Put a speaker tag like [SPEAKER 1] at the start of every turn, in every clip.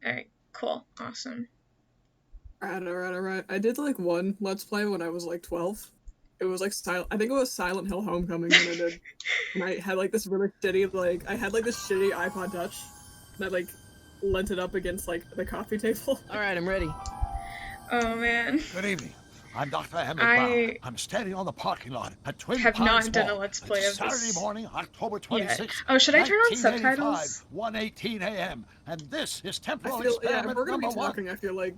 [SPEAKER 1] Alright, cool. Awesome.
[SPEAKER 2] Alright. I did like one Let's Play when I was like 12. It was like I think it was Silent Hill Homecoming when I did. And I had like this really shitty, I had like this shitty iPod Touch. And I like leant it up against like the coffee table.
[SPEAKER 3] Alright, I'm ready.
[SPEAKER 1] Oh man.
[SPEAKER 4] Good evening. I'm Dr. Emmett Brown. I'm standing on the parking lot at Twin
[SPEAKER 1] have
[SPEAKER 4] Pines
[SPEAKER 1] not done
[SPEAKER 4] Mall.
[SPEAKER 1] a Let's Play of this.
[SPEAKER 4] Saturday morning, October 26th.
[SPEAKER 1] Yeah. Oh, should I turn on subtitles?
[SPEAKER 4] 1:18 a.m. And this is temporal
[SPEAKER 2] if
[SPEAKER 4] experiment
[SPEAKER 2] we're gonna
[SPEAKER 4] number
[SPEAKER 2] be talking, I feel like.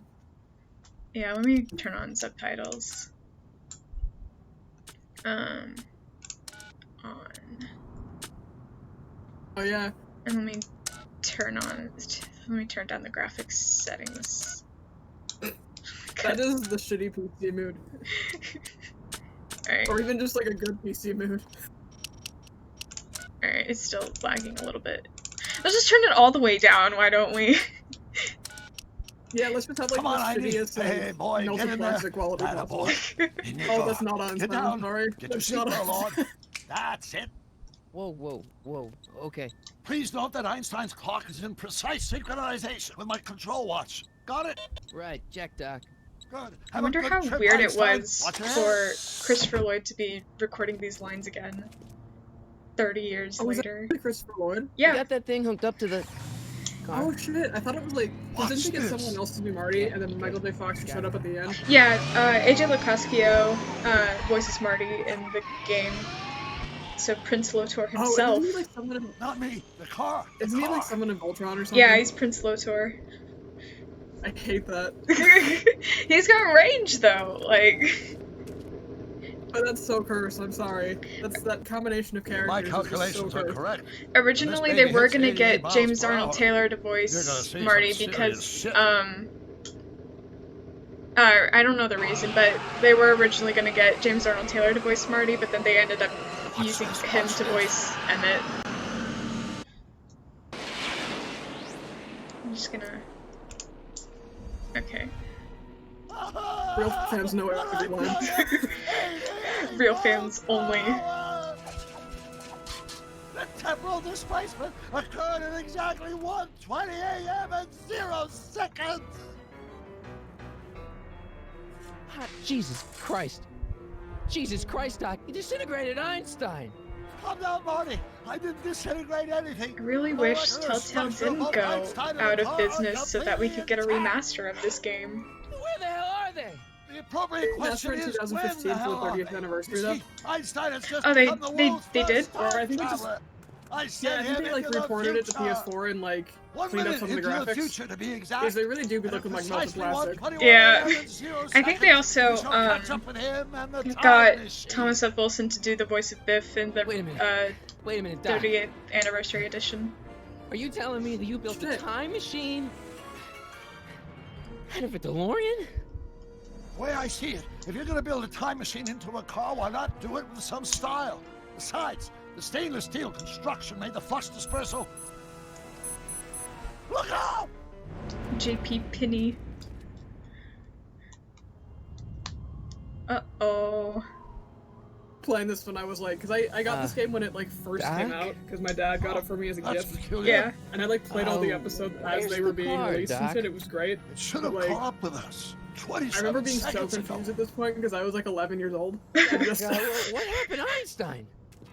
[SPEAKER 1] Yeah, let me turn on subtitles. On.
[SPEAKER 2] Oh yeah.
[SPEAKER 1] And let me turn down the graphics settings.
[SPEAKER 2] That is the shitty PC mood.
[SPEAKER 1] Alright.
[SPEAKER 2] Or even just like a good PC mood.
[SPEAKER 1] Alright, it's still lagging a little bit. Let's just turn it all the way down, why don't we?
[SPEAKER 2] Yeah, let's just have like the shittiest melted plastic quality possible. Oh, that's not on.
[SPEAKER 4] Get down.
[SPEAKER 2] Sorry.
[SPEAKER 4] Get your seatbelt on. That's it.
[SPEAKER 3] Whoa. Okay.
[SPEAKER 4] Please note that Einstein's clock is in precise synchronization with my control watch. Got it?
[SPEAKER 3] Right, check, Doc.
[SPEAKER 4] Good.
[SPEAKER 1] I wonder how weird it was for Christopher Lloyd to be recording these lines again 30 years later.
[SPEAKER 2] Was that Christopher Lloyd?
[SPEAKER 1] Yeah.
[SPEAKER 3] You got that thing hooked up to the car.
[SPEAKER 2] Oh shit, I thought it was like, didn't they get someone else to be Marty, and then Michael J. Fox showed up at the end?
[SPEAKER 1] Yeah, AJ Locascio voices Marty in the game. So Prince Lotor himself.
[SPEAKER 2] Oh, isn't he like someone in...
[SPEAKER 4] Not me, the car.
[SPEAKER 2] Isn't he like someone in Voltron or something?
[SPEAKER 1] Yeah, he's Prince Lotor.
[SPEAKER 2] I hate that.
[SPEAKER 1] He's got range though, like.
[SPEAKER 2] Oh, that's so cursed, I'm sorry. That's that combination of characters.
[SPEAKER 4] My calculations are correct.
[SPEAKER 1] Originally they were gonna get James Arnold Taylor to voice Marty because, I don't know the reason, but they were originally gonna get James Arnold Taylor to voice Marty, but then they ended up using him to voice Emmett. I'm just gonna... Okay.
[SPEAKER 2] Real fans know everyone.
[SPEAKER 1] Real fans only.
[SPEAKER 4] The temporal displacement occurred at exactly 1:20 a.m. and 0 seconds.
[SPEAKER 3] Jesus Christ, Doc! You disintegrated Einstein.
[SPEAKER 4] Calm down, Marty. I didn't disintegrate anything.
[SPEAKER 1] I really wish Telltale didn't go out of business so that we could get a remaster of this game.
[SPEAKER 3] Where the hell are they?
[SPEAKER 4] The appropriate question is
[SPEAKER 2] 2015 for the 30th anniversary, though.
[SPEAKER 4] Einstein has just
[SPEAKER 1] they did?
[SPEAKER 2] Or I think they just... I think they like reported it to PS4 and like cleaned up some of the graphics. Because they really do be looking like melted plastic.
[SPEAKER 1] Yeah. I think they also got Thomas F. Wilson to do the voice of Biff in the
[SPEAKER 3] Wait a minute, Doc.
[SPEAKER 1] 30th anniversary edition.
[SPEAKER 3] Are you telling me that you built a time machine out of a DeLorean?
[SPEAKER 4] The way I see it, if you're gonna build a time machine into a car, why not do it with some style? Besides, the stainless steel construction made the flux dispersal. Look out!
[SPEAKER 1] J.P. Pinney. Uh-oh.
[SPEAKER 2] Playing this when I was like, because I got this game when it like first came out, because my dad got it for me as a gift.
[SPEAKER 1] Yeah.
[SPEAKER 2] And I like played all the episodes as they were being released and shit. It was great.
[SPEAKER 4] It should have caught up with us.
[SPEAKER 2] I remember being so confused at this point because I was like 11 years old.
[SPEAKER 3] What happened to Einstein?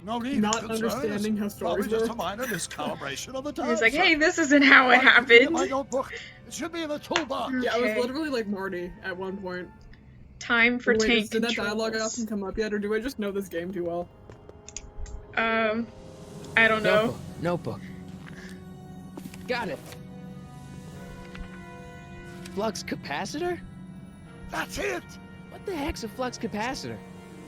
[SPEAKER 4] No need
[SPEAKER 2] not understanding how stories work.
[SPEAKER 4] Just a minor miscalibration of the time.
[SPEAKER 1] He's like, hey, this isn't how it happened.
[SPEAKER 4] My notebook. It should be in the toolbox.
[SPEAKER 2] Yeah, I was literally like Marty at one point.
[SPEAKER 1] Time for tank
[SPEAKER 2] Did that dialogue often come up yet, or do I just know this game too well?
[SPEAKER 1] I don't know.
[SPEAKER 3] Notebook. Got it. Flux capacitor?
[SPEAKER 4] That's it!
[SPEAKER 3] What the heck's a flux capacitor?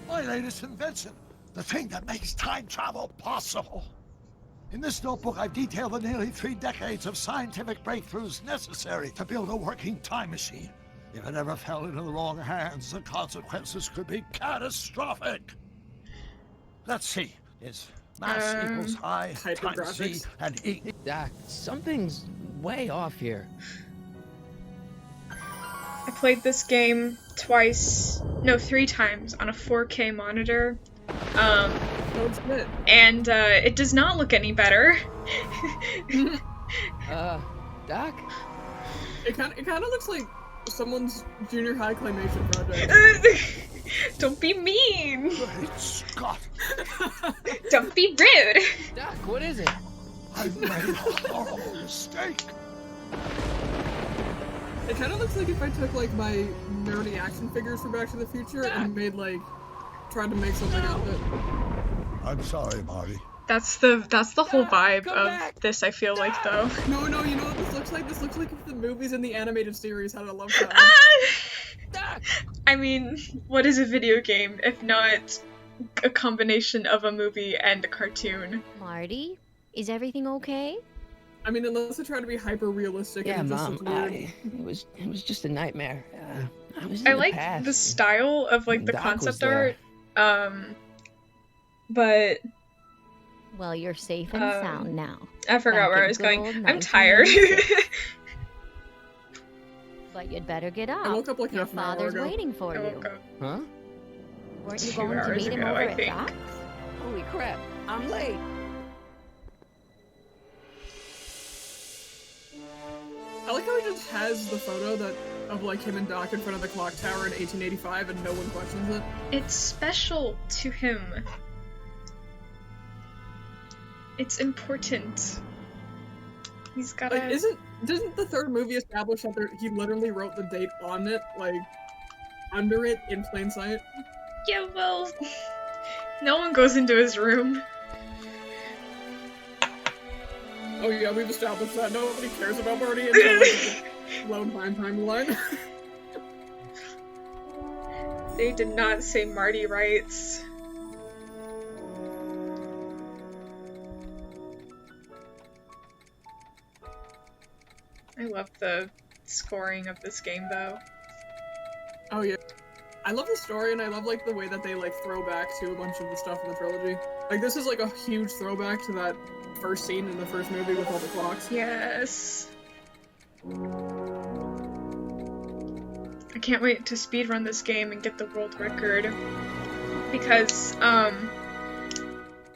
[SPEAKER 4] My latest invention. The thing that makes time travel possible. In this notebook, I've detailed the nearly 3 decades of scientific breakthroughs necessary to build a working time machine. If it ever fell into the wrong hands, the consequences could be catastrophic. Let's see. Is mass equals I times Z and E.
[SPEAKER 3] Doc, something's way off here.
[SPEAKER 1] I played this game 3 times on a 4K monitor. And it does not look any better.
[SPEAKER 3] Doc?
[SPEAKER 2] It kind of looks like someone's junior high claymation project.
[SPEAKER 1] Don't be mean.
[SPEAKER 4] Great Scott!
[SPEAKER 1] Don't be rude.
[SPEAKER 3] Doc, what is it?
[SPEAKER 4] I made a horrible mistake.
[SPEAKER 2] It kind of looks like if I took like my nerdy action figures from Back to the Future and made like tried to make something out of it.
[SPEAKER 4] I'm sorry, Marty.
[SPEAKER 1] That's the whole vibe
[SPEAKER 3] come
[SPEAKER 1] of
[SPEAKER 3] back.
[SPEAKER 1] this, I feel like, though.
[SPEAKER 2] No, you know what this looks like? This looks like if the movies in the animated series had a love child.
[SPEAKER 3] Doc!
[SPEAKER 1] I mean, what is a video game if not a combination of a movie and a cartoon?
[SPEAKER 5] Marty, is everything okay?
[SPEAKER 2] I mean, unless I try to be hyper realistic.
[SPEAKER 3] Yeah,
[SPEAKER 2] and it just
[SPEAKER 3] Mom.
[SPEAKER 2] looks weird.
[SPEAKER 3] It was just a nightmare. I was in
[SPEAKER 1] I
[SPEAKER 3] the
[SPEAKER 1] like
[SPEAKER 3] past,
[SPEAKER 1] the
[SPEAKER 3] and
[SPEAKER 1] style of like the
[SPEAKER 3] Doc was
[SPEAKER 1] concept
[SPEAKER 3] there.
[SPEAKER 1] art, but
[SPEAKER 5] Well, you're safe and sound now.
[SPEAKER 1] I forgot
[SPEAKER 5] Back
[SPEAKER 1] where I
[SPEAKER 5] in
[SPEAKER 1] was
[SPEAKER 5] good
[SPEAKER 1] going.
[SPEAKER 5] old
[SPEAKER 1] I'm tired.
[SPEAKER 5] 1996. But you'd better get up.
[SPEAKER 2] I woke up like
[SPEAKER 5] Your
[SPEAKER 2] half an hour
[SPEAKER 5] father's
[SPEAKER 2] ago.
[SPEAKER 5] waiting for
[SPEAKER 1] I
[SPEAKER 5] you.
[SPEAKER 1] woke up.
[SPEAKER 3] Huh?
[SPEAKER 5] Weren't you
[SPEAKER 1] 2
[SPEAKER 5] going to
[SPEAKER 1] hours
[SPEAKER 5] meet him
[SPEAKER 1] ago,
[SPEAKER 5] over
[SPEAKER 1] I
[SPEAKER 5] at
[SPEAKER 1] think.
[SPEAKER 5] Doc's?
[SPEAKER 3] Holy crap! I'm late.
[SPEAKER 2] I like how he just has the photo of like him and Doc in front of the clock tower in 1885 and no one questions it.
[SPEAKER 1] It's special to him. It's important. He's gotta.
[SPEAKER 2] Like, doesn't the third movie establish that he literally wrote the date on it, like under it in plain sight?
[SPEAKER 1] Yeah, well, no one goes into his room.
[SPEAKER 2] Oh yeah, we've established that nobody cares about Marty until like the Lone Pine timeline.
[SPEAKER 1] They did not say Marty writes. I love the scoring of this game, though.
[SPEAKER 2] Oh yeah. I love the story and I love like the way that they like throw back to a bunch of the stuff in the trilogy. Like this is like a huge throwback to that first scene in the first movie with all the clocks.
[SPEAKER 1] Yes. I can't wait to speedrun this game and get the world record. Because,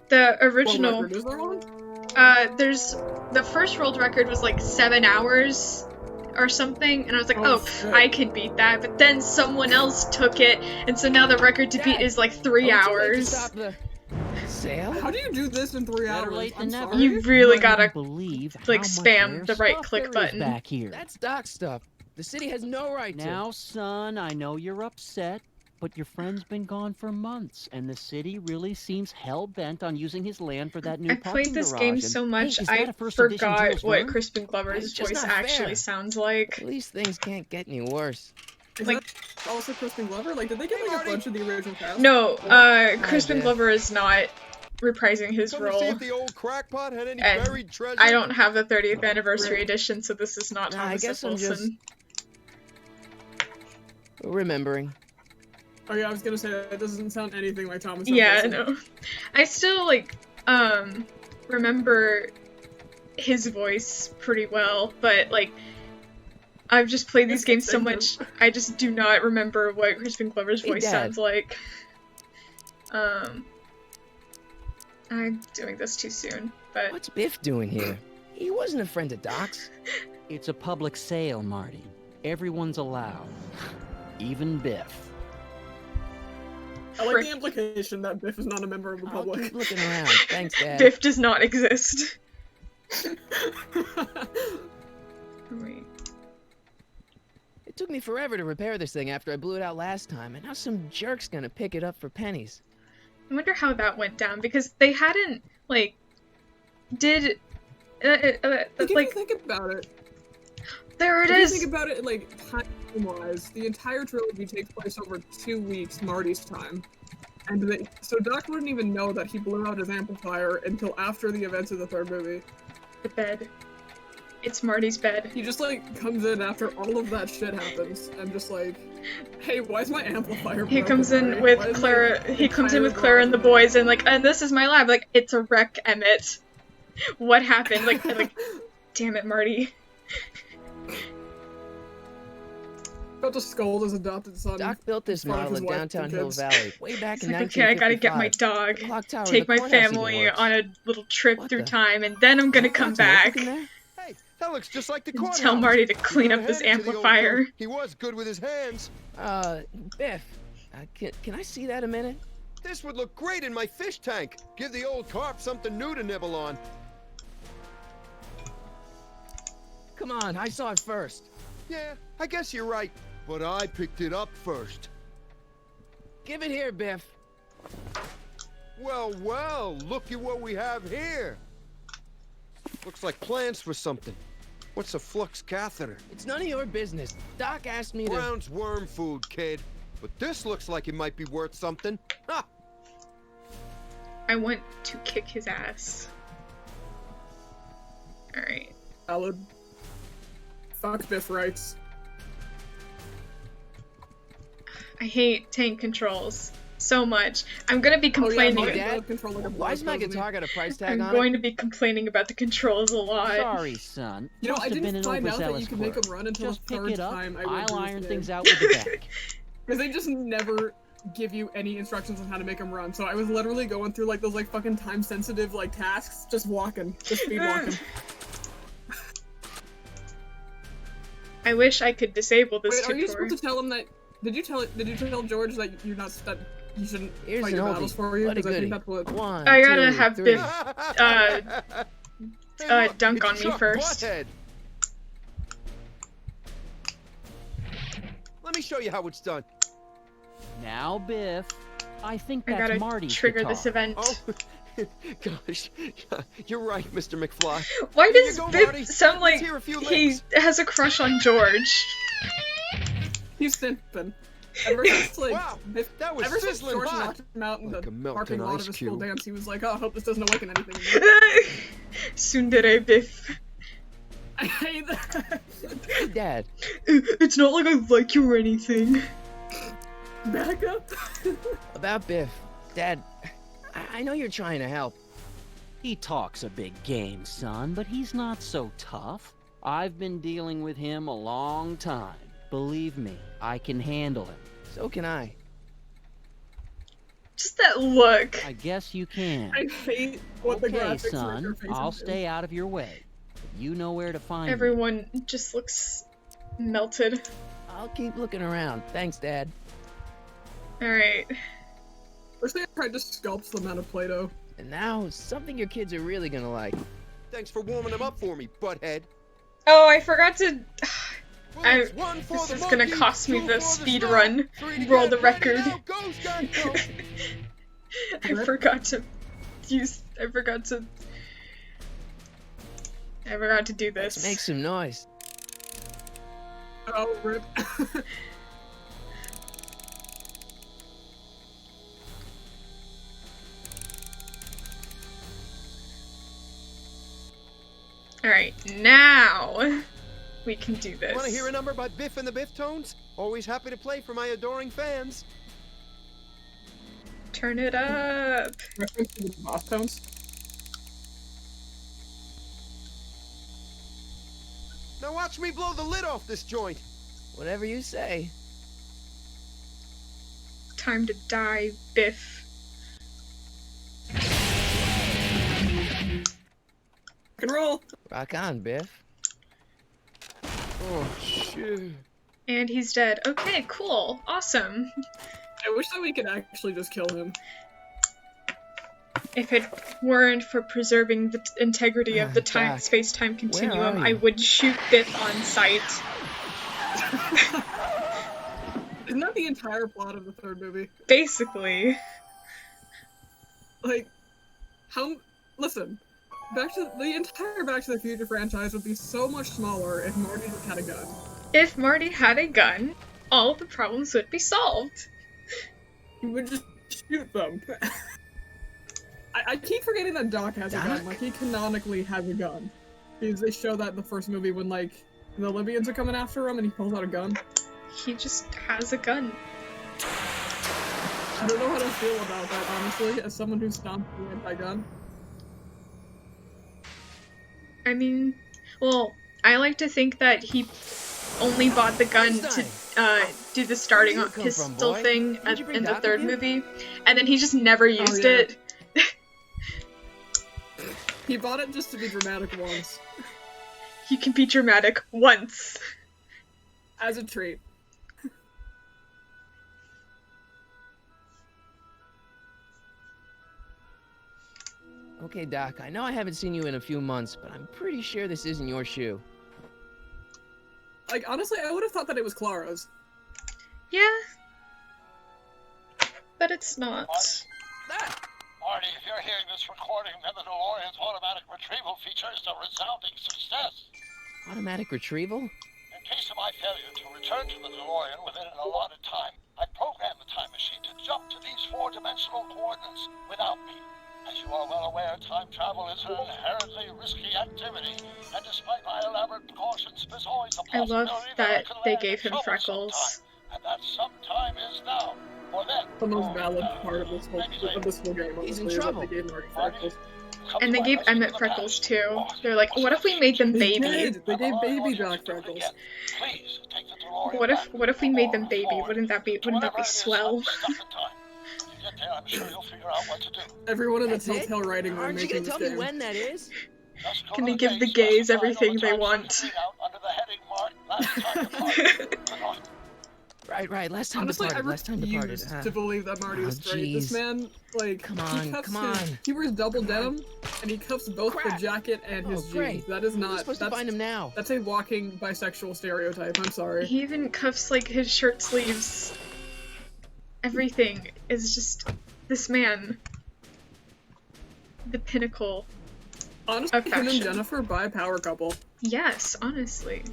[SPEAKER 1] the original...
[SPEAKER 2] What record is there on?
[SPEAKER 1] There's... The first world record was like 7 hours or something, and I was like,
[SPEAKER 2] Oh,
[SPEAKER 1] oh,
[SPEAKER 2] shit.
[SPEAKER 1] I can beat that, but then someone else took it, and so now the record to beat
[SPEAKER 3] Dad,
[SPEAKER 1] is like 3
[SPEAKER 3] Are we too late to
[SPEAKER 1] hours.
[SPEAKER 3] stop the sale?
[SPEAKER 2] How do you do this in 3
[SPEAKER 6] Better
[SPEAKER 2] hours?
[SPEAKER 6] late
[SPEAKER 2] I'm
[SPEAKER 6] than never.
[SPEAKER 2] sorry.
[SPEAKER 1] You really
[SPEAKER 6] Wouldn't
[SPEAKER 1] gotta,
[SPEAKER 6] believe
[SPEAKER 1] like,
[SPEAKER 6] how much
[SPEAKER 1] spam
[SPEAKER 6] rare
[SPEAKER 1] the right
[SPEAKER 6] stuff
[SPEAKER 1] click
[SPEAKER 6] there is
[SPEAKER 1] button.
[SPEAKER 6] back here.
[SPEAKER 3] That's Doc stuff. The city has no right to.
[SPEAKER 6] Now, son, I know you're upset, but your friend's been gone for months, and the city really seems hell-bent on using his land for that new
[SPEAKER 1] I
[SPEAKER 6] parking
[SPEAKER 1] played this
[SPEAKER 6] garage.
[SPEAKER 1] game
[SPEAKER 6] And,
[SPEAKER 1] so
[SPEAKER 6] hey,
[SPEAKER 1] much,
[SPEAKER 6] is that
[SPEAKER 1] I
[SPEAKER 6] a first edition
[SPEAKER 1] forgot
[SPEAKER 6] Jules
[SPEAKER 1] what
[SPEAKER 6] Verne?
[SPEAKER 1] Crispin Glover's
[SPEAKER 3] It's just
[SPEAKER 1] voice
[SPEAKER 3] not
[SPEAKER 1] actually
[SPEAKER 3] fair.
[SPEAKER 1] sounds like.
[SPEAKER 3] At least things can't get any worse.
[SPEAKER 2] Is
[SPEAKER 1] like-
[SPEAKER 2] that also Crispin Glover? Like, did they get like a bunch of the original cast?
[SPEAKER 1] No, Crispin
[SPEAKER 3] Dad.
[SPEAKER 1] Glover is not reprising his
[SPEAKER 7] Come to see
[SPEAKER 1] role.
[SPEAKER 7] if the old crackpot had any
[SPEAKER 1] And
[SPEAKER 7] buried treasure.
[SPEAKER 1] I don't have the 30th anniversary edition, so this is not
[SPEAKER 3] Nah, I
[SPEAKER 1] Thomas
[SPEAKER 3] guess
[SPEAKER 1] F.
[SPEAKER 3] I'm just-
[SPEAKER 1] Wilson.
[SPEAKER 3] Remembering.
[SPEAKER 2] Oh yeah, I was gonna say that doesn't sound anything like Thomas. F.
[SPEAKER 1] Yeah,
[SPEAKER 2] Wilson.
[SPEAKER 1] no. I still, like, remember his voice pretty well, but, like, I've just played these games so much, I just do not remember what Crispin Glover's
[SPEAKER 3] Hey,
[SPEAKER 1] voice
[SPEAKER 3] Dad.
[SPEAKER 1] sounds like. I'm doing this too soon, but
[SPEAKER 3] What's Biff doing here? He wasn't a friend of Doc's.
[SPEAKER 6] It's a public sale, Marty. Everyone's allowed. Even Biff.
[SPEAKER 2] I like
[SPEAKER 1] frick,
[SPEAKER 2] the implication that Biff is not a member of the
[SPEAKER 3] I'll
[SPEAKER 2] public.
[SPEAKER 3] keep looking around. Thanks, Dad.
[SPEAKER 1] Biff does not exist. Wait.
[SPEAKER 3] It took me forever to repair this thing after I blew it out last time, and now some jerk's gonna pick it up for pennies.
[SPEAKER 1] I wonder how that went down, because they hadn't, like, did,
[SPEAKER 2] Like, if you
[SPEAKER 1] like,
[SPEAKER 2] think about it,
[SPEAKER 1] there it
[SPEAKER 2] if you
[SPEAKER 1] is!
[SPEAKER 2] think about it, like time-wise, the entire trilogy takes place over 2 weeks, Marty's time, and so Doc wouldn't even know that he blew out his amplifier until after the events of the third movie.
[SPEAKER 1] The bed. It's Marty's bed.
[SPEAKER 2] He just like comes in after all of that shit happens, and just like, hey, why is my amplifier?
[SPEAKER 1] He
[SPEAKER 2] broken,
[SPEAKER 1] comes in
[SPEAKER 2] Marty?
[SPEAKER 1] with
[SPEAKER 2] Why is my
[SPEAKER 1] Clara, he comes in
[SPEAKER 2] entire
[SPEAKER 1] with Clara and the
[SPEAKER 2] garage
[SPEAKER 1] boys, and like, and this is my lab, like, it's a wreck, Emmett. What happened? Like, damn it, Marty.
[SPEAKER 2] about to scold his adopted son.
[SPEAKER 3] Doc built this
[SPEAKER 2] in front
[SPEAKER 3] model
[SPEAKER 2] his
[SPEAKER 3] in
[SPEAKER 2] wife
[SPEAKER 3] downtown
[SPEAKER 2] and
[SPEAKER 3] Hill
[SPEAKER 2] kids.
[SPEAKER 3] Valley way back
[SPEAKER 1] It's
[SPEAKER 3] in
[SPEAKER 1] like, okay, I gotta get my
[SPEAKER 3] 1955.
[SPEAKER 1] dog,
[SPEAKER 3] The clock tower in
[SPEAKER 1] take
[SPEAKER 3] the
[SPEAKER 1] my
[SPEAKER 3] courthouse even
[SPEAKER 1] family
[SPEAKER 3] works.
[SPEAKER 1] on a little trip
[SPEAKER 3] What
[SPEAKER 1] through
[SPEAKER 3] the-
[SPEAKER 1] time, and then I'm gonna come
[SPEAKER 3] That's a notebook
[SPEAKER 1] back.
[SPEAKER 3] in there?
[SPEAKER 7] Hey, That looks just like the
[SPEAKER 1] And
[SPEAKER 7] courthouse.
[SPEAKER 1] tell Marty to
[SPEAKER 7] You
[SPEAKER 1] clean
[SPEAKER 7] gotta
[SPEAKER 1] up this
[SPEAKER 7] hand it to the old
[SPEAKER 1] amplifier.
[SPEAKER 7] dude. He was good with his hands.
[SPEAKER 3] Biff, can I see that a minute?
[SPEAKER 7] This would look great in my fish tank. Give the old carp something new to nibble on.
[SPEAKER 3] Come on, I saw it first.
[SPEAKER 7] Yeah, I guess you're right. But I picked it up first.
[SPEAKER 3] Give it here, Biff.
[SPEAKER 7] Well, well, look at what we have here. Looks like plans for something. What's a flux catheter?
[SPEAKER 3] It's none of your business. Doc asked me to...
[SPEAKER 7] Brown's worm food, kid. But this looks like it might be worth something. Ha!
[SPEAKER 1] I want to kick his ass. Alright.
[SPEAKER 2] Valid. Fuck Biff rights.
[SPEAKER 1] I hate tank controls so much. I'm gonna be complaining.
[SPEAKER 2] Oh, yeah,
[SPEAKER 3] Dad,
[SPEAKER 2] Dad, control like a
[SPEAKER 3] Why does my
[SPEAKER 2] blood
[SPEAKER 3] guitar got a price tag
[SPEAKER 1] I'm
[SPEAKER 3] on
[SPEAKER 1] going
[SPEAKER 3] it?
[SPEAKER 1] to be complaining about the controls a lot.
[SPEAKER 6] Sorry, son.
[SPEAKER 2] You know,
[SPEAKER 6] Must
[SPEAKER 2] I
[SPEAKER 6] have been
[SPEAKER 2] didn't
[SPEAKER 6] an
[SPEAKER 2] find out that you
[SPEAKER 6] overzealous
[SPEAKER 2] could make
[SPEAKER 6] clerk.
[SPEAKER 2] them run until
[SPEAKER 6] Just
[SPEAKER 2] the
[SPEAKER 6] pick
[SPEAKER 2] third
[SPEAKER 6] it up.
[SPEAKER 2] time I
[SPEAKER 6] I'll
[SPEAKER 2] went
[SPEAKER 6] iron
[SPEAKER 2] through
[SPEAKER 6] things
[SPEAKER 2] this
[SPEAKER 6] out with the back.
[SPEAKER 2] Because they just never give you any instructions on how to make them run. So I was literally going through like those like fucking time sensitive like tasks, just walking, just speed walking.
[SPEAKER 1] I wish I could disable this
[SPEAKER 2] Wait, are you
[SPEAKER 1] tutorial.
[SPEAKER 2] supposed to tell him that? Did you tell George that you're not that you shouldn't
[SPEAKER 3] Here's
[SPEAKER 2] fight
[SPEAKER 3] an
[SPEAKER 2] your
[SPEAKER 3] oldie.
[SPEAKER 2] battles for you?
[SPEAKER 3] What a
[SPEAKER 2] Because I
[SPEAKER 3] goodie.
[SPEAKER 2] think that's what.
[SPEAKER 3] One,
[SPEAKER 1] I gotta
[SPEAKER 3] two,
[SPEAKER 1] have
[SPEAKER 3] three.
[SPEAKER 1] Biff
[SPEAKER 7] Hey, look,
[SPEAKER 1] dunk
[SPEAKER 7] it's
[SPEAKER 1] on me
[SPEAKER 7] Chuck
[SPEAKER 1] first.
[SPEAKER 7] Butthead. Let me show you how it's done.
[SPEAKER 6] Now, Biff, I think
[SPEAKER 1] I
[SPEAKER 6] that's
[SPEAKER 1] gotta
[SPEAKER 6] Marty's
[SPEAKER 1] trigger
[SPEAKER 6] guitar.
[SPEAKER 1] this event.
[SPEAKER 7] Oh, gosh. You're right, Mr. McFly.
[SPEAKER 1] Why
[SPEAKER 7] Here you
[SPEAKER 1] does
[SPEAKER 7] go,
[SPEAKER 1] Biff
[SPEAKER 7] Marty.
[SPEAKER 1] sound like
[SPEAKER 7] Let's hear a few
[SPEAKER 1] he
[SPEAKER 7] licks.
[SPEAKER 1] has a crush on George?
[SPEAKER 2] He's simping. Ever since like
[SPEAKER 7] Wow,
[SPEAKER 2] Biff,
[SPEAKER 7] that was
[SPEAKER 2] ever since
[SPEAKER 7] sizzling
[SPEAKER 2] George
[SPEAKER 7] hot.
[SPEAKER 2] knocked him out in
[SPEAKER 7] Like a
[SPEAKER 2] the
[SPEAKER 7] melting
[SPEAKER 2] parking lot
[SPEAKER 7] ice
[SPEAKER 2] of his school
[SPEAKER 7] cube.
[SPEAKER 2] dance, he was like, "Oh, I hope this doesn't awaken anything." in me."
[SPEAKER 1] Tsundere Biff.
[SPEAKER 2] I hate that.
[SPEAKER 3] Hey, Dad.
[SPEAKER 1] It's not like I like you or anything.
[SPEAKER 2] Back up.
[SPEAKER 3] About Biff. Dad, I know you're trying to help.
[SPEAKER 6] He talks a big game, son, but he's not so tough. I've been dealing with him a long time. Believe me, I can handle him.
[SPEAKER 3] So can I.
[SPEAKER 1] Just that look.
[SPEAKER 6] I guess you can.
[SPEAKER 2] I hate what the
[SPEAKER 6] Okay,
[SPEAKER 2] graphics make your
[SPEAKER 6] son,
[SPEAKER 2] faces
[SPEAKER 6] I'll
[SPEAKER 2] do.
[SPEAKER 6] stay out of your way. You know where to find me.
[SPEAKER 1] Everyone just looks melted.
[SPEAKER 3] I'll keep looking around. Thanks, Dad.
[SPEAKER 1] Alright.
[SPEAKER 2] First thing I tried to sculpt them out of Play-Doh.
[SPEAKER 3] And now, something your kids are really gonna like.
[SPEAKER 7] Thanks for warming them up for me, butthead.
[SPEAKER 1] Oh, I forgot to...
[SPEAKER 7] Well,
[SPEAKER 1] I-
[SPEAKER 7] it's one for
[SPEAKER 1] this
[SPEAKER 7] the
[SPEAKER 1] is gonna
[SPEAKER 7] monkey,
[SPEAKER 1] cost me
[SPEAKER 7] two
[SPEAKER 1] the
[SPEAKER 7] for
[SPEAKER 1] speed
[SPEAKER 7] snow,
[SPEAKER 1] run.
[SPEAKER 7] three to
[SPEAKER 1] Roll
[SPEAKER 7] get
[SPEAKER 1] the
[SPEAKER 7] ready,
[SPEAKER 1] record.
[SPEAKER 7] now go, Scarecrow.
[SPEAKER 1] I forgot to use... I forgot to do this.
[SPEAKER 3] Make some noise.
[SPEAKER 2] Oh, rip.
[SPEAKER 1] Alright, now we can do this.
[SPEAKER 7] Want to hear a number by Biff and the Biff Tones? Always happy to play for my adoring fans.
[SPEAKER 1] Turn it up.
[SPEAKER 2] Reference to the boss tones.
[SPEAKER 7] Now watch me blow the lid off this joint.
[SPEAKER 3] Whatever you say.
[SPEAKER 1] Time to die, Biff.
[SPEAKER 2] Rock and roll.
[SPEAKER 3] Rock on, Biff.
[SPEAKER 7] Oh, shit.
[SPEAKER 1] And he's dead. Okay, cool. Awesome.
[SPEAKER 2] I wish that we could actually just kill him.
[SPEAKER 1] If it weren't for preserving the integrity of the
[SPEAKER 3] Doc,
[SPEAKER 1] space-time continuum,
[SPEAKER 3] are
[SPEAKER 1] I
[SPEAKER 3] you?
[SPEAKER 1] would shoot Biff on sight.
[SPEAKER 2] Isn't that the entire plot of the third movie?
[SPEAKER 1] Basically.
[SPEAKER 2] Like, how... Listen. The entire Back to the Future franchise would be so much smaller if Marty just had a gun.
[SPEAKER 1] If Marty had a gun, all of the problems would be solved.
[SPEAKER 2] He would just shoot them. I keep forgetting that Doc has a gun.
[SPEAKER 3] Doc?
[SPEAKER 2] Like, he canonically has a gun. Because they show that in the first movie when, like, the Libyans are coming after him and he pulls out a gun.
[SPEAKER 1] He just has a gun.
[SPEAKER 2] I don't know how to feel about that, honestly, as someone who's stomped anti-gun.
[SPEAKER 1] I mean, well, I like to think that he only bought the gun to do the starting
[SPEAKER 3] Where'd you come from,
[SPEAKER 1] pistol
[SPEAKER 3] boy?
[SPEAKER 1] thing
[SPEAKER 3] Did you bring
[SPEAKER 1] in the
[SPEAKER 3] Doc
[SPEAKER 1] third
[SPEAKER 3] with you?
[SPEAKER 1] movie, and then he just never used
[SPEAKER 2] yeah.
[SPEAKER 1] it.
[SPEAKER 2] He bought it just to be dramatic once.
[SPEAKER 1] You can be dramatic once.
[SPEAKER 2] As a treat.
[SPEAKER 3] Okay, Doc, I know I haven't seen you in a few months, but I'm pretty sure this isn't your shoe.
[SPEAKER 2] Like, honestly, I would have thought that it was Clara's.
[SPEAKER 1] Yeah. But it's not.
[SPEAKER 4] Marty, if you're hearing this recording, then the DeLorean's automatic retrieval feature is a resounding success.
[SPEAKER 3] Automatic retrieval?
[SPEAKER 4] In case of my failure to return to the DeLorean within an allotted time, I programmed the time machine to jump to these 4-dimensional coordinates without me. As you are well aware, time travel is an inherently risky activity, and despite my elaborate precautions, there's always a
[SPEAKER 1] I
[SPEAKER 4] possibility
[SPEAKER 1] love
[SPEAKER 4] that I
[SPEAKER 1] that
[SPEAKER 4] could
[SPEAKER 1] they
[SPEAKER 4] land in
[SPEAKER 1] gave him
[SPEAKER 4] trouble
[SPEAKER 1] freckles.
[SPEAKER 4] sometime, and that sometime is now. Or then.
[SPEAKER 2] The most valid part of this whole game,
[SPEAKER 3] He's
[SPEAKER 2] honestly,
[SPEAKER 3] in
[SPEAKER 2] is that
[SPEAKER 3] trouble.
[SPEAKER 2] they gave Marty freckles.
[SPEAKER 1] And they gave Emmett freckles too. They're like, what if we made them
[SPEAKER 2] They
[SPEAKER 1] baby?
[SPEAKER 2] did! They gave Baby Doc freckles.
[SPEAKER 4] Please take the DeLorean
[SPEAKER 1] What if we made them baby? Wouldn't that be swell?
[SPEAKER 4] Get there, I'm sure you'll figure out what to do.
[SPEAKER 2] Everyone in the
[SPEAKER 3] That's it?
[SPEAKER 2] Telltale writing room
[SPEAKER 3] Aren't you
[SPEAKER 2] making
[SPEAKER 3] gonna
[SPEAKER 2] this
[SPEAKER 3] tell me
[SPEAKER 2] game.
[SPEAKER 3] when that is?
[SPEAKER 4] Just go
[SPEAKER 1] Can
[SPEAKER 4] to
[SPEAKER 1] they give the
[SPEAKER 4] date
[SPEAKER 1] gays
[SPEAKER 4] specified on
[SPEAKER 1] everything
[SPEAKER 4] the
[SPEAKER 1] they
[SPEAKER 4] time
[SPEAKER 1] want?
[SPEAKER 4] sheet readout under the heading marked last time departed. Good luck.
[SPEAKER 3] Right, last time
[SPEAKER 2] Honestly,
[SPEAKER 3] departed, last time departed.
[SPEAKER 2] refuse to believe that Marty is straight. This
[SPEAKER 3] jeez.
[SPEAKER 2] man, like,
[SPEAKER 3] Come
[SPEAKER 2] he
[SPEAKER 3] on,
[SPEAKER 2] cuffs
[SPEAKER 3] come
[SPEAKER 2] his-
[SPEAKER 3] on.
[SPEAKER 2] He wears double denim, and he cuffs both
[SPEAKER 3] Crap.
[SPEAKER 2] the jacket and his
[SPEAKER 3] Oh, great.
[SPEAKER 2] jeans. That is
[SPEAKER 3] We're
[SPEAKER 2] not.
[SPEAKER 3] supposed to
[SPEAKER 2] That's,
[SPEAKER 3] find him now.
[SPEAKER 2] that's a walking bisexual stereotype. I'm sorry.
[SPEAKER 1] He even cuffs like his shirt sleeves. Everything is just this man. The pinnacle.
[SPEAKER 2] Honestly,
[SPEAKER 1] of
[SPEAKER 2] him and
[SPEAKER 1] fashion.
[SPEAKER 2] Jennifer by a power couple.
[SPEAKER 1] Yes, honestly.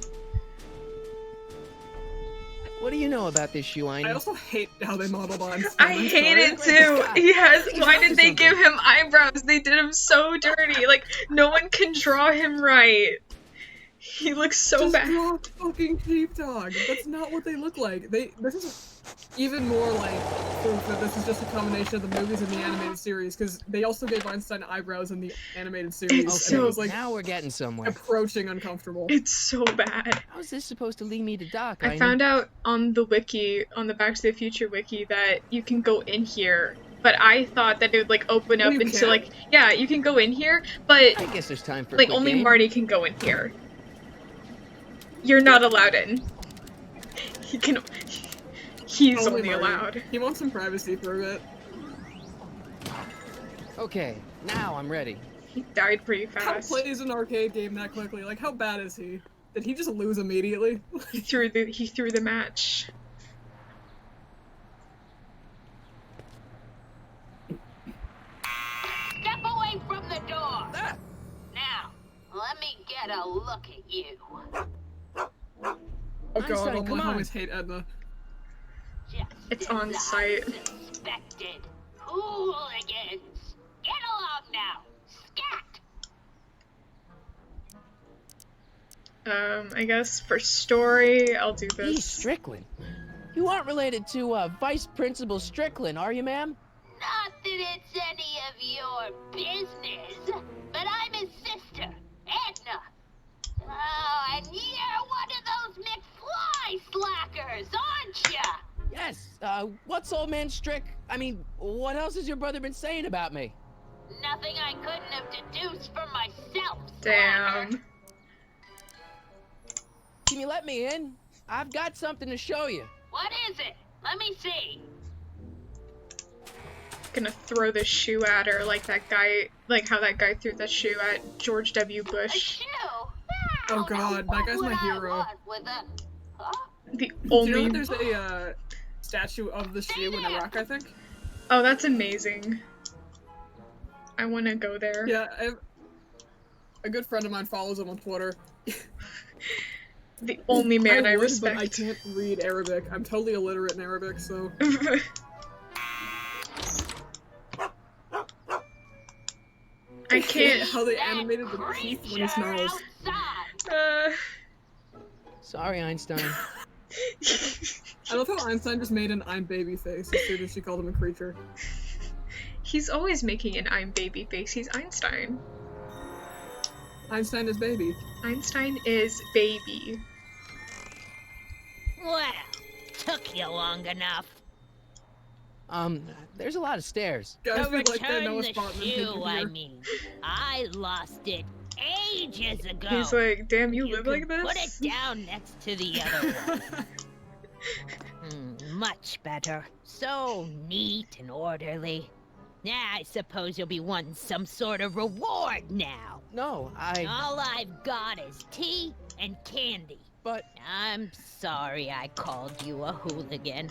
[SPEAKER 3] What do you know about this shoe,
[SPEAKER 2] I
[SPEAKER 3] Einstein?
[SPEAKER 2] also hate how they modeled on.
[SPEAKER 1] I hate it too. He has.
[SPEAKER 3] He's
[SPEAKER 1] Why
[SPEAKER 3] onto
[SPEAKER 1] did they
[SPEAKER 3] something.
[SPEAKER 1] give him eyebrows? They did him so dirty. Like no one can draw him right. He looks so
[SPEAKER 2] Just
[SPEAKER 1] bad.
[SPEAKER 2] draw a fucking sheepdog. That's not what they look like. This is even more like proof that this is just a combination of the movies and the animated series, because they also gave Einstein eyebrows in the animated series,
[SPEAKER 1] It's
[SPEAKER 2] and it
[SPEAKER 1] so-
[SPEAKER 2] was like
[SPEAKER 3] Now we're getting somewhere.
[SPEAKER 2] approaching uncomfortable.
[SPEAKER 1] It's so bad.
[SPEAKER 3] How is this supposed to lead me to Doc?
[SPEAKER 1] I found out on the wiki, on the Back to the Future wiki, that you can go in here. But I thought that it would like open up
[SPEAKER 2] You
[SPEAKER 1] into
[SPEAKER 2] can?
[SPEAKER 1] like, yeah, you can go in here, but
[SPEAKER 3] I guess there's time for a
[SPEAKER 1] like
[SPEAKER 3] quick
[SPEAKER 1] only
[SPEAKER 3] game.
[SPEAKER 1] Marty can go in here. You're not allowed in. He can. He's only
[SPEAKER 2] Marty.
[SPEAKER 1] allowed.
[SPEAKER 2] He wants some privacy for a bit.
[SPEAKER 3] Okay, now I'm ready.
[SPEAKER 1] He died pretty
[SPEAKER 2] How
[SPEAKER 1] fast.
[SPEAKER 2] plays an arcade game that quickly? Like, how bad is he? Did he just lose immediately?
[SPEAKER 1] He threw the match.
[SPEAKER 8] Step away from the door! Now, let me get a look at you.
[SPEAKER 2] Oh god,
[SPEAKER 3] Einstein,
[SPEAKER 2] all
[SPEAKER 3] come
[SPEAKER 2] my
[SPEAKER 3] on.
[SPEAKER 2] homies hate Edna.
[SPEAKER 8] Just
[SPEAKER 1] It's
[SPEAKER 8] as
[SPEAKER 1] on
[SPEAKER 8] I
[SPEAKER 1] site.
[SPEAKER 8] suspected. Hooligans! Get along now! Scat!
[SPEAKER 1] I guess for story, I'll do
[SPEAKER 3] He's
[SPEAKER 1] this.
[SPEAKER 3] Strickland. You aren't related to Vice Principal Strickland, are you, ma'am?
[SPEAKER 8] Not that it's any of your business, but I'm his sister, Edna. Oh, and you're one of those McFly slackers, aren't ya?
[SPEAKER 3] Yes. What's old man Strick? I mean, what else has your brother been saying about me?
[SPEAKER 8] Nothing I couldn't have deduced for myself, slacker.
[SPEAKER 1] Damn.
[SPEAKER 3] Can you let me in? I've got something to show you.
[SPEAKER 8] What is it? Let me see.
[SPEAKER 1] Gonna throw the shoe at her like that guy, like how that guy threw the shoe at George W.
[SPEAKER 8] A
[SPEAKER 1] Bush.
[SPEAKER 8] shoe?
[SPEAKER 2] Oh god, that guy's my hero.
[SPEAKER 8] With a... Huh?
[SPEAKER 1] The
[SPEAKER 2] Do you know
[SPEAKER 1] only.
[SPEAKER 2] that there's a statue of the shoe in Iraq, I think?
[SPEAKER 1] Oh, that's amazing. I want to go there.
[SPEAKER 2] Yeah, a good friend of mine follows him on Twitter.
[SPEAKER 1] The only man I
[SPEAKER 2] would,
[SPEAKER 1] respect.
[SPEAKER 2] but I can't read Arabic. I'm totally illiterate in Arabic, so...
[SPEAKER 1] I can't.
[SPEAKER 2] How they
[SPEAKER 8] That
[SPEAKER 2] animated the teeth when he snarls.
[SPEAKER 8] outside.
[SPEAKER 3] Sorry, Einstein.
[SPEAKER 2] I love how Einstein just made an I'm baby face as soon as she called him a creature.
[SPEAKER 1] He's always making an I'm baby face. He's Einstein.
[SPEAKER 2] Einstein is baby.
[SPEAKER 1] Einstein is baby.
[SPEAKER 8] Well, took you long enough.
[SPEAKER 3] There's a lot of stairs.
[SPEAKER 2] Guys,
[SPEAKER 8] To
[SPEAKER 2] we like they
[SPEAKER 8] return
[SPEAKER 2] know a
[SPEAKER 8] the
[SPEAKER 2] spot in the
[SPEAKER 8] shoe, I
[SPEAKER 2] here.
[SPEAKER 8] mean. I lost it ages ago.
[SPEAKER 1] He's like, damn, you
[SPEAKER 8] You
[SPEAKER 1] live
[SPEAKER 8] can
[SPEAKER 1] like this?
[SPEAKER 8] Put it down next to the other one. Much better. So neat and orderly. Yeah, I suppose you'll be wanting some sort of reward now.
[SPEAKER 3] No,
[SPEAKER 8] All I've got is tea and candy.
[SPEAKER 3] But
[SPEAKER 8] I'm sorry I called you a hooligan.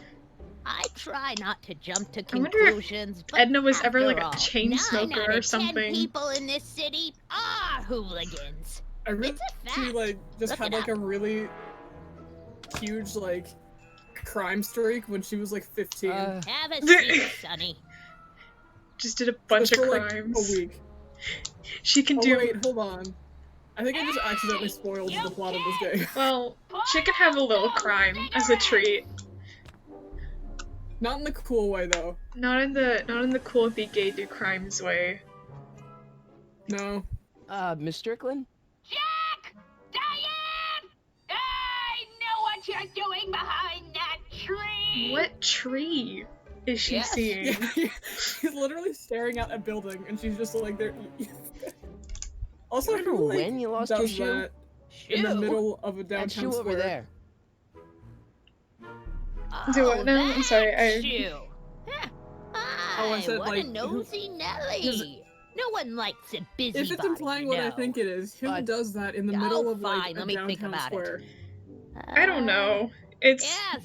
[SPEAKER 8] I try not to jump to
[SPEAKER 1] I wonder if
[SPEAKER 8] conclusions, but
[SPEAKER 1] Edna was ever like
[SPEAKER 8] after
[SPEAKER 1] a
[SPEAKER 8] all,
[SPEAKER 1] chain
[SPEAKER 8] 9
[SPEAKER 1] smoker
[SPEAKER 8] out
[SPEAKER 1] or
[SPEAKER 8] of 10
[SPEAKER 1] something.
[SPEAKER 8] people in this city are hooligans.
[SPEAKER 2] I really
[SPEAKER 8] It's a
[SPEAKER 2] she
[SPEAKER 8] fact.
[SPEAKER 2] like just
[SPEAKER 8] Look
[SPEAKER 2] had
[SPEAKER 8] it
[SPEAKER 2] like a
[SPEAKER 8] up.
[SPEAKER 2] really huge like crime streak when she was like 15.
[SPEAKER 8] Have a seat, Sonny.
[SPEAKER 1] Just did a bunch
[SPEAKER 2] Just
[SPEAKER 1] of
[SPEAKER 2] for,
[SPEAKER 1] crimes.
[SPEAKER 2] Like, a week.
[SPEAKER 1] She can
[SPEAKER 2] Oh
[SPEAKER 1] do.
[SPEAKER 2] wait, hold on. I think I just accidentally spoiled the plot of this game.
[SPEAKER 1] Well, she can have a little crime as a treat.
[SPEAKER 2] Not in the cool way though.
[SPEAKER 1] Not in the cool be gay do crimes way.
[SPEAKER 2] No.
[SPEAKER 3] Miss Strickland?
[SPEAKER 8] Jack! Diane! I know what you're doing behind that tree!
[SPEAKER 1] What tree is she
[SPEAKER 3] Yes.
[SPEAKER 1] seeing?
[SPEAKER 2] Yeah, she's literally staring at a building and she's just like there. Also,
[SPEAKER 3] Remember
[SPEAKER 2] who, like,
[SPEAKER 3] when you lost your
[SPEAKER 2] does
[SPEAKER 3] shoe?
[SPEAKER 2] that in the
[SPEAKER 8] Shoe?
[SPEAKER 2] middle of a
[SPEAKER 3] That
[SPEAKER 2] downtown
[SPEAKER 3] shoe
[SPEAKER 2] square?
[SPEAKER 3] over there.
[SPEAKER 1] Do what now? I'm
[SPEAKER 8] that
[SPEAKER 1] sorry, I-
[SPEAKER 8] shoe. Huh.
[SPEAKER 2] Oh, I said,
[SPEAKER 8] what
[SPEAKER 2] like,
[SPEAKER 8] a nosy Nelly.
[SPEAKER 2] Does-
[SPEAKER 8] No one likes a busybody.
[SPEAKER 2] If it's implying what I think it is, who
[SPEAKER 3] But-
[SPEAKER 2] does that in the
[SPEAKER 8] Oh,
[SPEAKER 2] middle of like
[SPEAKER 8] fine,
[SPEAKER 2] a
[SPEAKER 8] let me think
[SPEAKER 2] downtown
[SPEAKER 8] about it.
[SPEAKER 2] square?
[SPEAKER 1] I don't know. It's
[SPEAKER 8] Yes,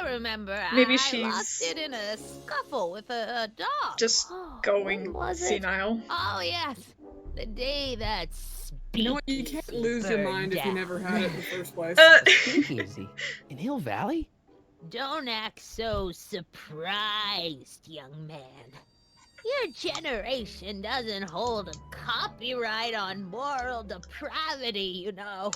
[SPEAKER 8] I remember.
[SPEAKER 1] Maybe
[SPEAKER 8] I lost
[SPEAKER 1] she's
[SPEAKER 8] it in a scuffle with a dog.
[SPEAKER 1] just going
[SPEAKER 8] When was it?
[SPEAKER 1] senile.
[SPEAKER 8] Oh yes, the day that
[SPEAKER 2] You know what? You can't lose your mind if you never had it in the first place.
[SPEAKER 3] Speakeasy. In Hill Valley?
[SPEAKER 8] Don't act so surprised, young man. Your generation doesn't hold a copyright on moral depravity, you know.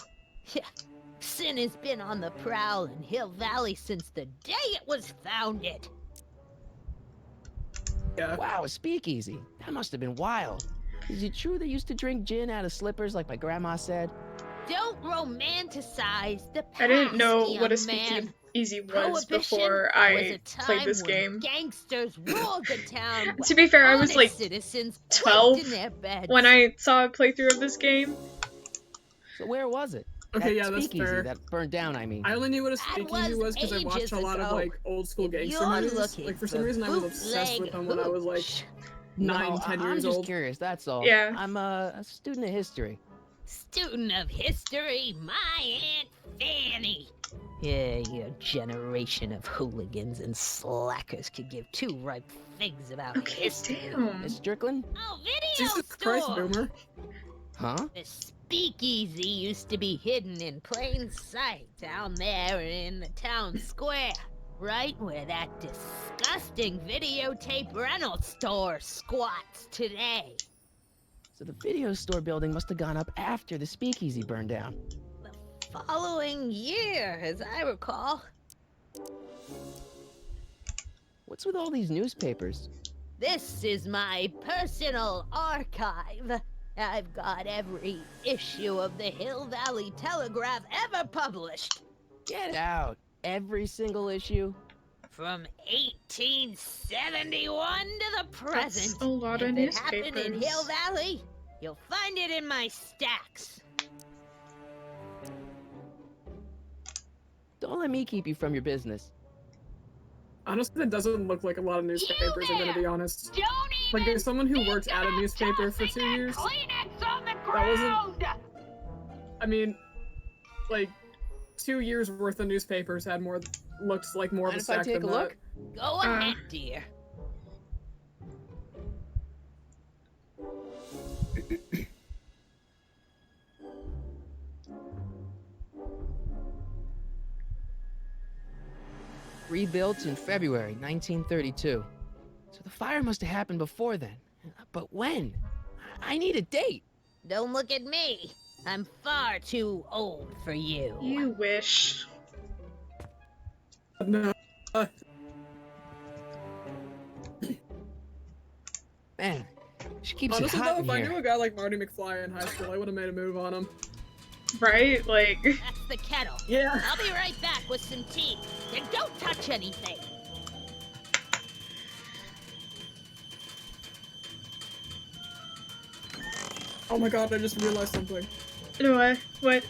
[SPEAKER 8] Sin has been on the prowl in Hill Valley since the day it was founded.
[SPEAKER 2] Yeah.
[SPEAKER 3] Wow, a speakeasy. That must have been wild. Is it true they used to drink gin out of slippers like my grandma said?
[SPEAKER 8] Don't romanticize the past,
[SPEAKER 1] I didn't know what a
[SPEAKER 8] young man.
[SPEAKER 1] speakeasy was
[SPEAKER 8] Prohibition
[SPEAKER 1] before
[SPEAKER 8] was
[SPEAKER 1] I
[SPEAKER 8] a
[SPEAKER 1] played
[SPEAKER 8] time
[SPEAKER 1] this
[SPEAKER 8] when
[SPEAKER 1] game.
[SPEAKER 8] Gangsters ruled the town.
[SPEAKER 1] To be fair, I was
[SPEAKER 8] honest
[SPEAKER 1] like
[SPEAKER 8] citizens
[SPEAKER 1] 12
[SPEAKER 8] quaked in their beds.
[SPEAKER 1] when I saw a playthrough of this game.
[SPEAKER 3] So where was it?
[SPEAKER 2] Okay,
[SPEAKER 3] That
[SPEAKER 2] yeah, that's
[SPEAKER 3] speakeasy
[SPEAKER 2] fair.
[SPEAKER 3] that burned down, I mean.
[SPEAKER 2] I only knew what a
[SPEAKER 8] That
[SPEAKER 2] speakeasy was because I watched
[SPEAKER 8] ages
[SPEAKER 2] a lot of
[SPEAKER 8] ago.
[SPEAKER 2] like old school
[SPEAKER 8] If
[SPEAKER 2] gangster
[SPEAKER 8] you're
[SPEAKER 2] movies.
[SPEAKER 8] looking
[SPEAKER 2] Like for some
[SPEAKER 8] for
[SPEAKER 2] reason I was obsessed with
[SPEAKER 8] bootleg
[SPEAKER 2] them when I was like
[SPEAKER 8] hooch.
[SPEAKER 2] 9,
[SPEAKER 3] No,
[SPEAKER 2] 10
[SPEAKER 3] I'm
[SPEAKER 2] years
[SPEAKER 3] just
[SPEAKER 2] old.
[SPEAKER 3] curious, that's all.
[SPEAKER 1] Yeah.
[SPEAKER 3] I'm a student of history.
[SPEAKER 8] Student of history, my Aunt Fanny. Yeah, your generation of hooligans and slackers could give two ripe figs about
[SPEAKER 1] Okay,
[SPEAKER 8] history.
[SPEAKER 1] damn.
[SPEAKER 3] Miss Strickland?
[SPEAKER 8] Oh, video
[SPEAKER 2] Jesus Christ,
[SPEAKER 8] store.
[SPEAKER 2] boomer.
[SPEAKER 3] Huh?
[SPEAKER 8] The speakeasy used to be hidden in plain sight down there in the town square, right where that disgusting videotape rental store squats today.
[SPEAKER 3] So the video store building must have gone up after the speakeasy burned down.
[SPEAKER 8] The following year, as I recall.
[SPEAKER 3] What's with all these newspapers?
[SPEAKER 8] This is my personal archive. I've got every issue of the Hill Valley Telegraph ever published.
[SPEAKER 3] Get out. Every single issue?
[SPEAKER 8] From 1871 to the present.
[SPEAKER 1] That's a lot of
[SPEAKER 8] If it happened in
[SPEAKER 1] newspapers.
[SPEAKER 8] Hill Valley, you'll find it in my stacks.
[SPEAKER 3] Don't let me keep you from your business.
[SPEAKER 2] Honestly, that doesn't look like a lot of newspapers, I'm gonna be honest. Like, there's someone who worked at a newspaper for 2 years.
[SPEAKER 8] Kleenex on the
[SPEAKER 2] That wasn't-
[SPEAKER 8] ground!
[SPEAKER 2] I mean, like, 2 years worth of newspapers had more, looked like more of a
[SPEAKER 3] Mind if I
[SPEAKER 2] stack
[SPEAKER 3] take
[SPEAKER 2] than
[SPEAKER 3] a look?
[SPEAKER 8] Go ahead, dear.
[SPEAKER 3] Rebuilt in February 1932. So the fire must have happened before then. But when? I need a date.
[SPEAKER 8] Don't look at me. I'm far too old for you.
[SPEAKER 1] You wish.
[SPEAKER 2] No.
[SPEAKER 3] Man, she keeps
[SPEAKER 2] Honestly,
[SPEAKER 3] it hot
[SPEAKER 2] though,
[SPEAKER 3] in
[SPEAKER 2] if I
[SPEAKER 3] here.
[SPEAKER 2] knew a guy like Marty McFly in high school, I would have made a move on him.
[SPEAKER 1] Right? Like,
[SPEAKER 8] That's the kettle.
[SPEAKER 2] Yeah.
[SPEAKER 8] I'll be right back with some tea. And don't touch anything.
[SPEAKER 2] Oh my god, I just realized something.
[SPEAKER 1] What?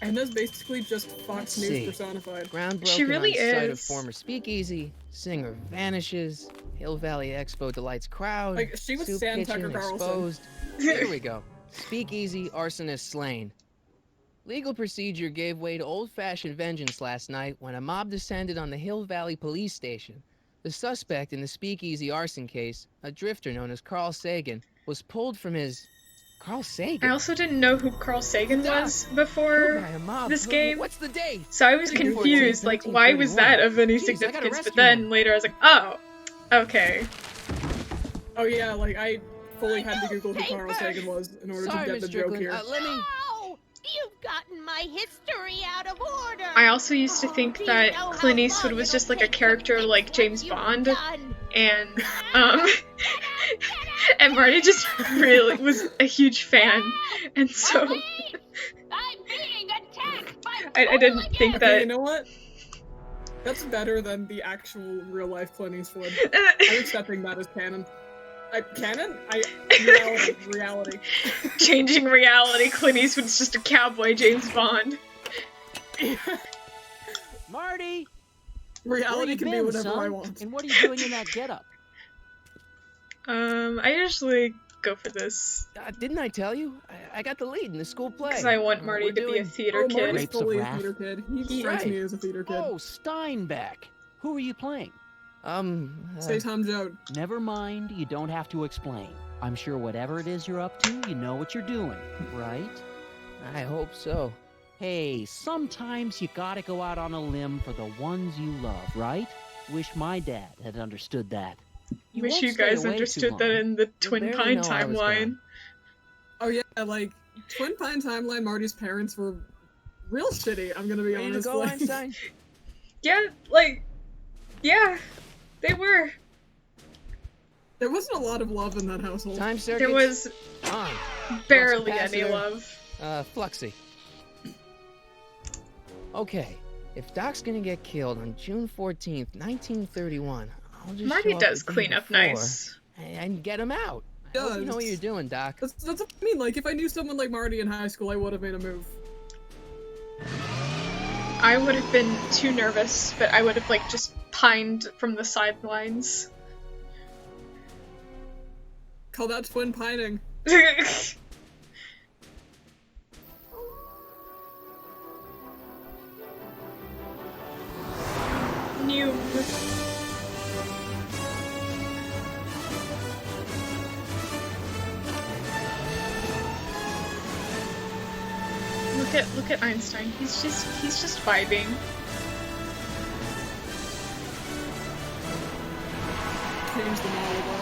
[SPEAKER 2] Edna's basically just Fox
[SPEAKER 3] Let's
[SPEAKER 2] News
[SPEAKER 3] see.
[SPEAKER 2] personified.
[SPEAKER 3] Ground
[SPEAKER 1] She
[SPEAKER 3] broken
[SPEAKER 1] really
[SPEAKER 3] on site of
[SPEAKER 1] is.
[SPEAKER 3] former speakeasy. Singer vanishes. Hill Valley Expo delights crowd.
[SPEAKER 2] Like, she was
[SPEAKER 3] Soup
[SPEAKER 2] Sam
[SPEAKER 3] kitchen
[SPEAKER 2] Tucker Carlson.
[SPEAKER 3] exposed. Here we go. Speakeasy arsonist slain. Legal procedure gave way to old-fashioned vengeance last night when a mob descended on the Hill Valley police station. The suspect in the speakeasy arson case, a drifter known as Carl Sagan, was pulled from his... Carl Sagan?
[SPEAKER 1] I also didn't know who Carl Sagan was before
[SPEAKER 3] Killed by a mob.
[SPEAKER 1] this game.
[SPEAKER 3] What's the date?
[SPEAKER 1] So I was confused, like, why was that of any
[SPEAKER 3] Jeez, I gotta
[SPEAKER 1] significance? But
[SPEAKER 3] rescue
[SPEAKER 1] then
[SPEAKER 3] him.
[SPEAKER 1] later I was like, oh, okay.
[SPEAKER 2] Oh yeah, like I fully had to Google who Carl Sagan was in order
[SPEAKER 3] Sorry,
[SPEAKER 2] to get
[SPEAKER 3] Miss
[SPEAKER 2] the joke
[SPEAKER 3] Strickland.
[SPEAKER 2] here.
[SPEAKER 3] Let me...
[SPEAKER 8] Ow! You've gotten my history out of order.
[SPEAKER 1] I also used to think
[SPEAKER 8] Do you
[SPEAKER 1] that
[SPEAKER 8] know
[SPEAKER 1] Clint
[SPEAKER 8] how
[SPEAKER 1] Eastwood
[SPEAKER 8] long
[SPEAKER 1] was
[SPEAKER 8] it'll
[SPEAKER 1] just like a
[SPEAKER 8] take to
[SPEAKER 1] character
[SPEAKER 8] fix
[SPEAKER 1] like
[SPEAKER 8] what
[SPEAKER 1] James
[SPEAKER 8] you've
[SPEAKER 1] Bond,
[SPEAKER 8] done?
[SPEAKER 1] and and Marty just really was a huge fan, and so
[SPEAKER 8] Police! I'm being attacked by
[SPEAKER 1] I didn't think
[SPEAKER 2] Okay, you
[SPEAKER 1] that.
[SPEAKER 2] know what? That's better than the actual real life Clint Eastwood. I'm accepting that as canon. Canon? Reality.
[SPEAKER 1] Changing reality, Clint Eastwood's just a cowboy James Bond.
[SPEAKER 6] Marty!
[SPEAKER 2] Reality can be
[SPEAKER 6] been,
[SPEAKER 2] whatever
[SPEAKER 6] son?
[SPEAKER 2] I want.
[SPEAKER 6] And what are you doing in that getup?
[SPEAKER 1] I usually go for this
[SPEAKER 3] didn't I tell you? I got the lead in the school play.
[SPEAKER 1] because I want Marty
[SPEAKER 3] We're
[SPEAKER 1] to be a
[SPEAKER 3] doing-
[SPEAKER 1] theater
[SPEAKER 2] Oh,
[SPEAKER 1] kid.
[SPEAKER 2] Marty's
[SPEAKER 6] Grapes of
[SPEAKER 2] fully a
[SPEAKER 6] Wrath.
[SPEAKER 2] theater kid. He strikes
[SPEAKER 3] Right.
[SPEAKER 2] me as a theater kid.
[SPEAKER 6] Oh, Steinbeck. Who are you playing?
[SPEAKER 2] Say Tom Joad.
[SPEAKER 6] Never mind, you don't have to explain. I'm sure whatever it is you're up to, you know what you're doing, right?
[SPEAKER 3] I hope so.
[SPEAKER 6] Hey, sometimes you gotta go out on a limb for the ones you love, right? Wish my dad had understood that.
[SPEAKER 1] Wish
[SPEAKER 6] won't
[SPEAKER 1] you
[SPEAKER 6] stay
[SPEAKER 1] guys
[SPEAKER 6] away too
[SPEAKER 1] understood that
[SPEAKER 6] long.
[SPEAKER 1] in the Twin
[SPEAKER 3] barely
[SPEAKER 1] Pine
[SPEAKER 3] know I was
[SPEAKER 1] timeline.
[SPEAKER 3] gone.
[SPEAKER 2] Oh yeah, like Twin Pine timeline. Marty's parents were real shitty. I'm gonna be
[SPEAKER 3] Ready to
[SPEAKER 2] honest.
[SPEAKER 3] go,
[SPEAKER 2] like,
[SPEAKER 3] Einstein?
[SPEAKER 1] Yeah, they were.
[SPEAKER 2] there wasn't a lot of love in that household.
[SPEAKER 3] Time circuits?
[SPEAKER 1] There was
[SPEAKER 3] On.
[SPEAKER 1] barely any
[SPEAKER 3] capacitor.
[SPEAKER 1] love.
[SPEAKER 3] Fluxy. Okay, if Doc's gonna get killed on June 14th, 1931, I'll just
[SPEAKER 1] Marty
[SPEAKER 3] show up
[SPEAKER 1] does
[SPEAKER 3] the day
[SPEAKER 1] clean up
[SPEAKER 3] before
[SPEAKER 1] nice.
[SPEAKER 3] and get him out. I hope you know what
[SPEAKER 2] Does.
[SPEAKER 3] you're doing, Doc.
[SPEAKER 2] That's what I mean. Like if I knew someone like Marty in high school, I would have made a move.
[SPEAKER 1] I would have been too nervous, but I would have like just pined from the sidelines.
[SPEAKER 2] Call that twin pining.
[SPEAKER 1] New. Look at Einstein. He's just vibing.
[SPEAKER 2] Change the model.